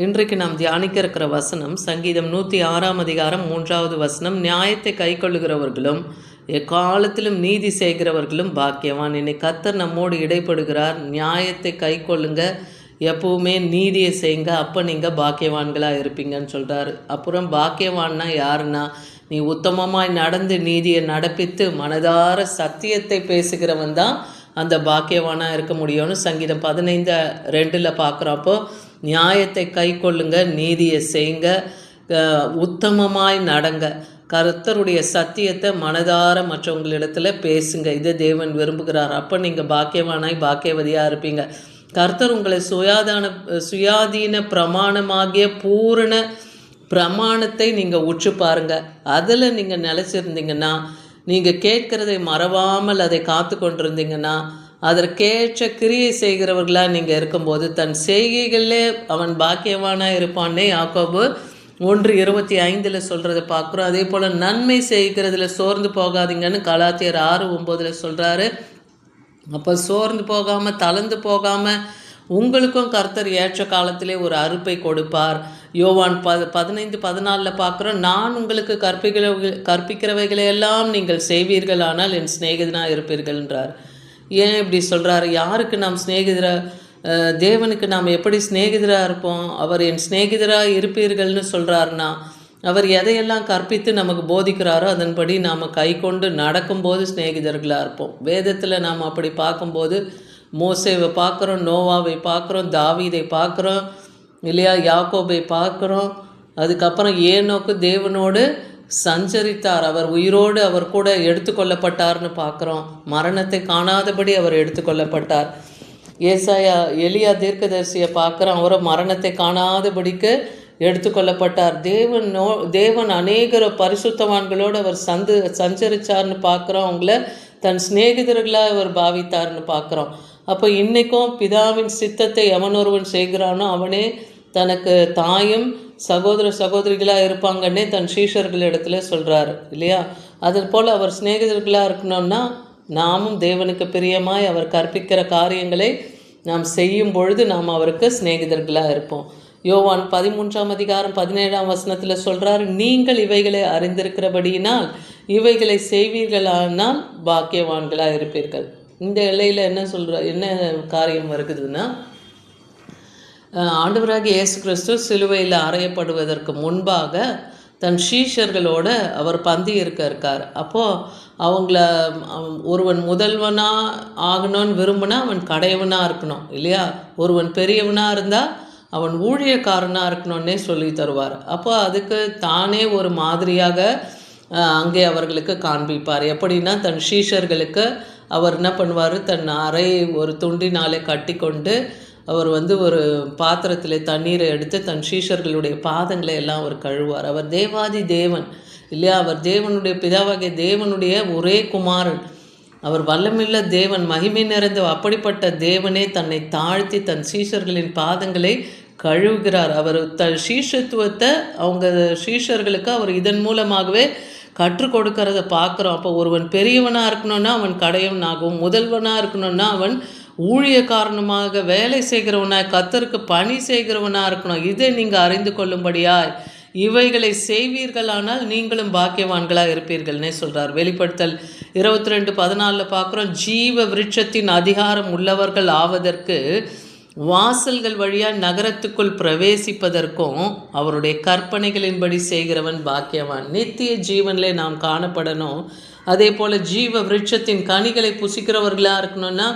இன்றைக்கு நாம் தியானிக்க இருக்கிற வசனம் சங்கீதம் 106 அதிகாரம் 3வது வசனம். நியாயத்தை கை கொள்ளுகிறவர்களும் எக்காலத்திலும் நீதி செய்கிறவர்களும் பாக்கியவான். இன்னைக்கு கர்த்தர் நம்மோடு இடைப்படுகிறார். நியாயத்தை கை கொள்ளுங்க, எப்பவுமே நீதியை செய்யுங்க, அப்போ நீங்கள் பாக்கியவான்களாக இருப்பீங்கன்னு சொல்கிறாரு. அப்புறம் பாக்கியவான்னா யாருன்னா, நீ உத்தமமாய் நடந்து நீதியை நடப்பித்து மனதார சத்தியத்தை பேசுகிறவன் தான் அந்த பாக்கியவானாக இருக்க முடியும்னு சங்கீதம் 15:2 பார்க்குறப்போ, நியாயத்தை கை கொள்ளுங்க, நீதியை செய்யுங்க, உத்தமமாய் நடங்க, கர்த்தருடைய சத்தியத்தை மனதார மற்றவங்களிடத்துல பேசுங்க. இதை தேவன் விரும்புகிறார். அப்போ நீங்கள் பாக்கியவானாய் பாக்கியவதியாக இருப்பீங்க. கர்த்தர் உங்களை சுயாதீன பிரமாணமாகிய பூரண பிரமாணத்தை நீங்கள் உற்று பாருங்க. அதில் நீங்கள் நிலச்சிருந்தீங்கன்னா, நீங்கள் கேட்கிறதை மறவாமல் அதை காத்து கொண்டிருந்தீங்கன்னா, அதற்கேற்ற கிரியை செய்கிறவர்களாக நீங்கள் இருக்கும்போது தன் செய்கைகளே அவன் பாக்கியவானாக இருப்பான்னே யாக்கோபு 1:25 சொல்கிறத பார்க்குறோம். அதே போல் நன்மை செய்கிறதுல சோர்ந்து போகாதீங்கன்னு கலாத்தியர் 6:9 சொல்கிறாரு. அப்போ சோர்ந்து போகாமல் தளர்ந்து போகாமல் உங்களுக்கும் கர்த்தர் ஏற்ற காலத்திலே ஒரு அறுப்பை கொடுப்பார். யோவான் 15:14 பார்க்குறோம். நான் உங்களுக்கு கற்பிக்கிறவைகளையெல்லாம் நீங்கள் செய்வீர்கள், ஆனால் என் சிநேகிதனாக இருப்பீர்கள்ன்றார். ஏன் இப்படி சொல்கிறாரு? யாருக்கு நாம் தேவனுக்கு நாம் எப்படி சிநேகிதராக இருப்போம்? அவர் என் சிநேகிதராக இருப்பீர்கள்னு சொல்கிறாருன்னா, அவர் எதையெல்லாம் கற்பித்து நமக்கு போதிக்கிறாரோ அதன்படி நாம் கை கொண்டு நடக்கும்போது சிநேகிதர்களாக இருப்போம். வேதத்தில் நாம் அப்படி பார்க்கும்போது மோசேவை பார்க்குறோம், நோவாவை பார்க்குறோம், தாவீதை பார்க்குறோம் இல்லையா, யாக்கோபை பார்க்குறோம். அதுக்கப்புறம் ஏனோக்கு தேவனோடு சஞ்சரித்தார், அவர் உயிரோடு அவர் கூட எடுத்துக்கொள்ளப்பட்டார்னு பார்க்குறோம். மரணத்தை காணாதபடி அவர் எடுத்துக்கொள்ளப்பட்டார். எலியா தீர்க்கதரிசியை பார்க்குறோம், அவரை மரணத்தை காணாதபடிக்கு எடுத்துக்கொள்ளப்பட்டார். தேவன் அநேகர பரிசுத்தவான்களோடு அவர் சஞ்சரித்தார்னு பார்க்குறோம். அவங்கள தன் சிநேகிதர்களாக அவர் பாவித்தார்னு பார்க்குறோம். அப்போ இன்றைக்கும் பிதாவின் சித்தத்தை எவனொருவன் செய்கிறானோ அவனே தனக்கு தாயும் சகோதரிகளாக இருப்பாங்கன்னே தன் சீஷர்களிடத்துல சொல்கிறாரு இல்லையா. அது போல் அவர் சிநேகிதர்களாக இருக்கணும்னா நாமும் தேவனுக்கு பிரியமாய் அவர் கற்பிக்கிற காரியங்களை நாம் செய்யும் பொழுது நாம் அவருக்கு சிநேகிதர்களாக இருப்போம். யோவான் 13:17 சொல்கிறார், நீங்கள் இவைகளை அறிந்திருக்கிறபடியினால் இவைகளை செய்வீர்களானால் பாக்கியவான்களாக இருப்பீர்கள். இந்த எல்லையில் என்ன காரியம் வருகுதுன்னா, ஆண்டவராகிய இயேசு கிறிஸ்து சிலுவையில் அறையப்படுவதற்கு முன்பாக தன் சீஷர்களோடு அவர் பந்தி இருக்கார். அப்போது அவங்கள ஒருவன் முதல்வனாக ஆகணும்னு விரும்பினா அவன் கடையவனாக இருக்கணும் இல்லையா. ஒருவன் பெரியவனாக இருந்தால் அவன் ஊழியக்காரனாக இருக்கணும்னே சொல்லி தருவார். அப்போ அதுக்கு தானே ஒரு மாதிரியாக அங்கே அவர்களுக்கு காண்பிப்பார். எப்படின்னா, தன் சீஷர்களுக்கு அவர் என்ன பண்ணுவார், தன் அறையை ஒரு துண்டினாலே கட்டி கொண்டு அவர் ஒரு பாத்திரத்தில் தண்ணீரை எடுத்து தன் சீஷர்களுடைய பாதங்களை எல்லாம் அவர் கழுவார். அவர் தேவாதி தேவன் இல்லையா. அவர் தேவனுடைய பிதாவாகிய தேவனுடைய ஒரே குமாரன். அவர் வல்லமில்ல தேவன், மகிமை நிறைந்த அப்படிப்பட்ட தேவனே தன்னை தாழ்த்தி தன் சீஷர்களின் பாதங்களை கழுவுகிறார். அவர் தன் சீஷத்துவத்தை அவங்க சீஷர்களுக்கு அவர் இதன் மூலமாகவே கற்றுக் கொடுக்கறத பார்க்குறோம். அப்போ ஒருவன் பெரியவனாக இருக்கணும்னா அவன் கடையவனாகவும், முதல்வனாக இருக்கணும்னா அவன் ஊழியக்காரனமாக வேலை செய்கிறவனாக கர்த்தருக்கு பணி செய்கிறவனாக இருக்கணும். இதை நீங்கள் அறிந்து கொள்ளும்படியாய் இவைகளை செய்வீர்களானால் நீங்களும் பாக்கியவான்களாக இருப்பீர்கள்னே சொல்கிறார். வெளிப்படுத்தல் 22:14 பார்க்குறோம். ஜீவ விருட்சத்தின் அதிகாரம் உள்ளவர்கள் ஆவதற்கு வாசல்கள் வழியாக நகரத்துக்குள் பிரவேசிப்பதற்கும் அவருடைய கற்பனைகளின்படி செய்கிறவன் பாக்கியவான். நித்திய ஜீவனிலே நாம் காணப்படணும். அதே போல் ஜீவ விருட்சத்தின் கனிகளை புசிக்கிறவர்களாக இருக்கணும்னா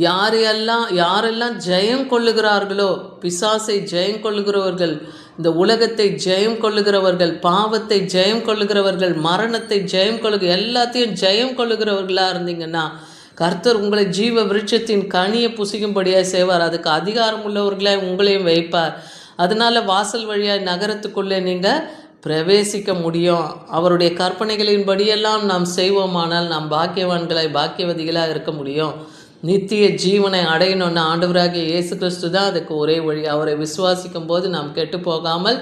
யாரெல்லாம் ஜெயம் கொள்ளுகிறார்களோ, பிசாசை ஜெயம் கொள்ளுகிறவர்கள், இந்த உலகத்தை ஜெயம் கொள்ளுகிறவர்கள், பாவத்தை ஜெயம் கொள்ளுகிறவர்கள், மரணத்தை ஜெயம் எல்லாத்தையும் ஜெயம் கொள்ளுகிறவர்களாக இருந்தீங்கன்னா கர்த்தர் உங்களை ஜீவ விருட்சத்தின் கனியை புசிக்கும்படியாக செய்வார். அதுக்கு அதிகாரம் உள்ளவர்களாக உங்களையும் வைப்பார். அதனால் வாசல் வழியாக நகரத்துக்குள்ளே நீங்கள் பிரவேசிக்க முடியும். அவருடைய கற்பனைகளின்படியெல்லாம் நாம் செய்வோமானால் நாம் பாக்கியவதிகளாக இருக்க முடியும். நித்திய ஜீவனை அடையணும்னு ஆண்டவராகிய இயேசு கிறிஸ்து தான் அதுக்கு ஒரே வழி. அவரை விசுவாசிக்கும் போது நாம் கெட்டு போகாமல்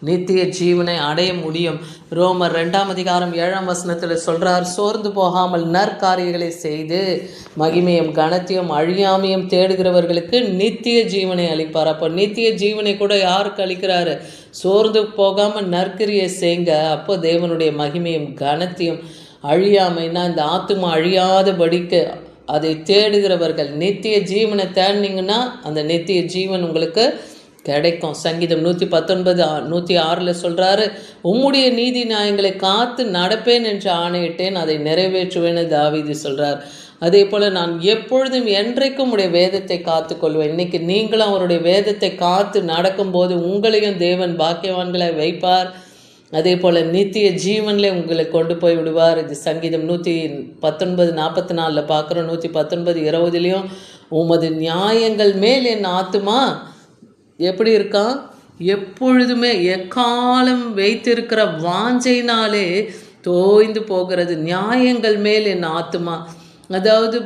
நித்திய ஜீவனை அடைய முடியும். ரோமர் 2:7 சொல்கிறார், சோர்ந்து போகாமல் நற்காரியங்களை செய்து மகிமையும் கனத்தையும் அழியாமையும் தேடுகிறவர்களுக்கு நித்திய ஜீவனை அளிப்பார். அப்போ நித்திய ஜீவனை கூட யாருக்கு அளிக்கிறாரு? சோர்ந்து போகாமல் நற்கிரியை செய்ங்க. அப்போ தேவனுடைய மகிமையும் கனத்தையும் அழியாமைன்னா இந்த ஆத்துமா அழியாதபடிக்கு அதை தேடுகிறவர்கள் நித்திய ஜீவனை தேடினீங்கன்னா அந்த நித்திய ஜீவன் உங்களுக்கு கிடைக்கும். சங்கீதம் 119:106 சொல்கிறாரு, உம்முடைய நீதி நியாயங்களை காத்து நடப்பேன் என்று ஆணையிட்டேன், அதை நிறைவேற்றுவேன்னு தாவீது சொல்கிறார். அதே போல் நான் எப்பொழுதும் என்றைக்கும் உடைய வேதத்தை காத்து கொள்வேன். இன்றைக்கி நீங்களும் அவருடைய வேதத்தை காத்து நடக்கும்போது உங்களையும் தேவன் பாக்கியவான்களை வைப்பார். அதே போல் நித்திய ஜீவனில் உங்களை கொண்டு போய் விடுவார். இது சங்கீதம் 119:44 பார்க்குறோம். 119:20 உமது நியாயங்கள் மேல் என் ஆத்துமா எப்படி இருக்கான்? எப்பொழுதுமே எக்காலம் வைத்திருக்கிற வாஞ்சையினாலே தோய்ந்து போகிறது. நியாயங்கள் மேல் என் ஆத்துமா, அதாவது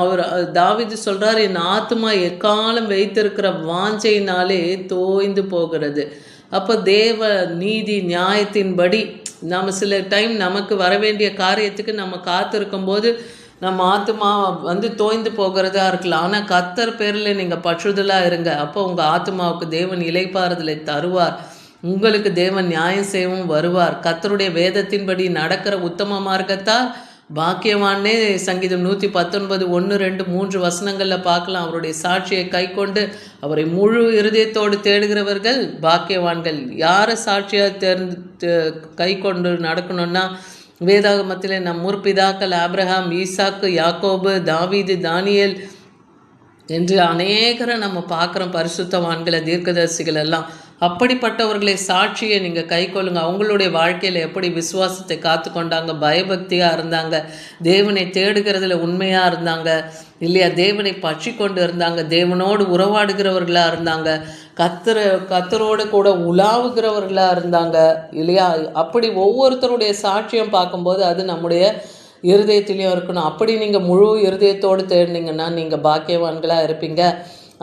அவர் தாவீது சொல்கிறார், என் ஆத்துமா எக்காலம் வைத்திருக்கிற வாஞ்சையினாலே தோய்ந்து போகிறது. அப்போ தேவ நீதி நியாயத்தின்படி நம்ம சில டைம் நமக்கு வர வேண்டிய காரியத்துக்கு நம்ம காத்திருக்கும்போது நம்ம ஆத்மா தோய்ந்து போகிறதா இருக்கலாம். ஆனால் கர்த்தர் பேரில் நீங்கள் பற்றுதலாக இருங்க. அப்போ உங்கள் ஆத்மாவுக்கு தேவன் இளைப்பாறுதலை தருவார். உங்களுக்கு தேவன் நியாயம் செய்யவும் வருவார். கர்த்தருடைய வேதத்தின்படி நடக்கிற உத்தம மார்க்கத்தால் பாக்கியவானே சங்கீதம் 119:1-3 பார்க்கலாம். அவருடைய சாட்சியை கை கொண்டு அவரை முழு இருதயத்தோடு தேடுகிறவர்கள் பாக்கியவான்கள். யாரை சாட்சியாக கை கொண்டு நடக்கணும்னா வேதாகமத்தில் நம் முற்பிதாக்கள் ஆபிரகாம், ஈசாக்கு, யாக்கோபு, தாவீது, தானியேல் என்று அநேகரை நம்ம பார்க்குறோம். பரிசுத்தவான்களை, தீர்க்கதரிசிகள் எல்லாம். அப்படிப்பட்டவர்களை சாட்சியை நீங்கள் கை கொள்ளுங்க. அவங்களுடைய வாழ்க்கையில் எப்படி விசுவாசத்தை காத்து கொண்டாங்க, பயபக்தியாக இருந்தாங்க, தேவனை தேடுகிறதுல உண்மையாக இருந்தாங்க இல்லையா, தேவனை பற்றி கொண்டு இருந்தாங்க, தேவனோடு உறவாடுகிறவர்களாக இருந்தாங்க, கத்தரோடு கூட உலாவுகிறவர்களாக இருந்தாங்க இல்லையா. அப்படி ஒவ்வொருத்தருடைய சாட்சியம் பார்க்கும்போது அது நம்முடைய இருதயத்திலையும் இருக்கணும். அப்படி நீங்கள் முழு இருதயத்தோடு தேடினீங்கன்னா நீங்கள் பாக்கியவான்களாக இருப்பீங்க.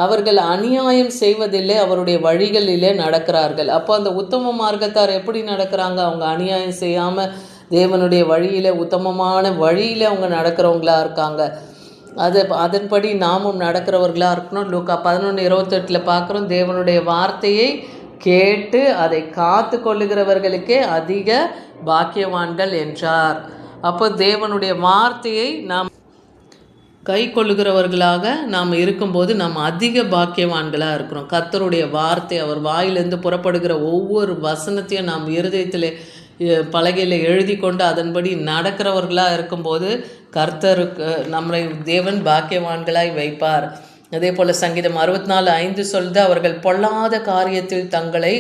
அவர்கள் அநியாயம் செய்வதில்லை, அவருடைய வழிகளிலே நடக்கிறார்கள். அப்போ அந்த உத்தம மார்க்கத்தார் எப்படி நடக்கிறாங்க? அவங்க அநியாயம் செய்யாமல் தேவனுடைய வழியில், உத்தமமான வழியில் அவங்க நடக்கிறவங்களா இருக்காங்க. அதன்படி நாமும் நடக்கிறவர்களாக இருக்கணும். லூக்கா 11:28 பார்க்குறோம், தேவனுடைய வார்த்தையை கேட்டு அதை காத்து கொள்ளுகிறவர்களுக்கே அதிக பாக்கியவான்கள் என்றார். அப்போ தேவனுடைய வார்த்தையை நாம் கை கொள்ளுகிறவர்களாக நாம் இருக்கும்போது நாம் அதிக பாக்கியவான்களாக இருக்கிறோம். கர்த்தருடைய வார்த்தை, அவர் வாயிலிருந்து புறப்படுகிற ஒவ்வொரு வசனத்தையும் நாம் இருதயத்தில் பலகையில் எழுதி கொண்டு அதன்படி நடக்கிறவர்களாக இருக்கும்போது கர்த்தருக்கு நம்மளை தேவன் பாக்கியவான்களாய் வைப்பார். அதே போல் சங்கீதம் 64:5 சொல்லுது, அவர்கள் பொல்லாத காரியத்தில் தங்களை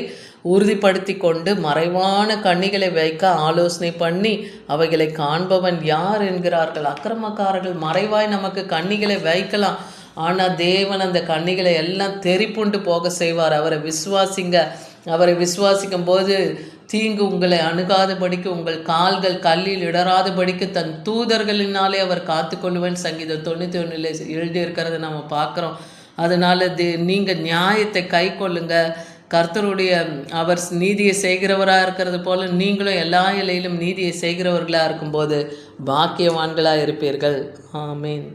உறுதிப்படுத்தி கொண்டு மறைவான கண்ணிகளை வைக்க ஆலோசனை பண்ணி அவைகளை காண்பவன் யார் என்கிறார்கள். அக்கிரமக்காரர்கள் மறைவாய் நமக்கு கண்ணிகளை வைக்கலாம், ஆனால் தேவன் அந்த கண்ணிகளை எல்லாம் தெரிப்புண்டு போக செய்வார். அவரை விசுவாசிங்க. அவரை விசுவாசிக்கும் போது தீங்கு உங்களை அணுகாதபடிக்கு, உங்கள் கால்கள் கல்லில் இடராதபடிக்கு தன் தூதர்களினாலே அவர் காத்துக்கொள்ளுவேன் சங்கீதம் 91 எழுதியிருக்கிறத நம்ம பார்க்குறோம். அதனால் நீங்கள் நியாயத்தை கை கொள்ளுங்க. கர்த்தருடைய அவர் நீதியை செய்கிறவராக இருக்கிறது போல் நீங்களும் எல்லா இலையிலும் நீதியை செய்கிறவர்களாக இருக்கும்போது பாக்கியவான்களாக இருப்பீர்கள். ஆமீன்.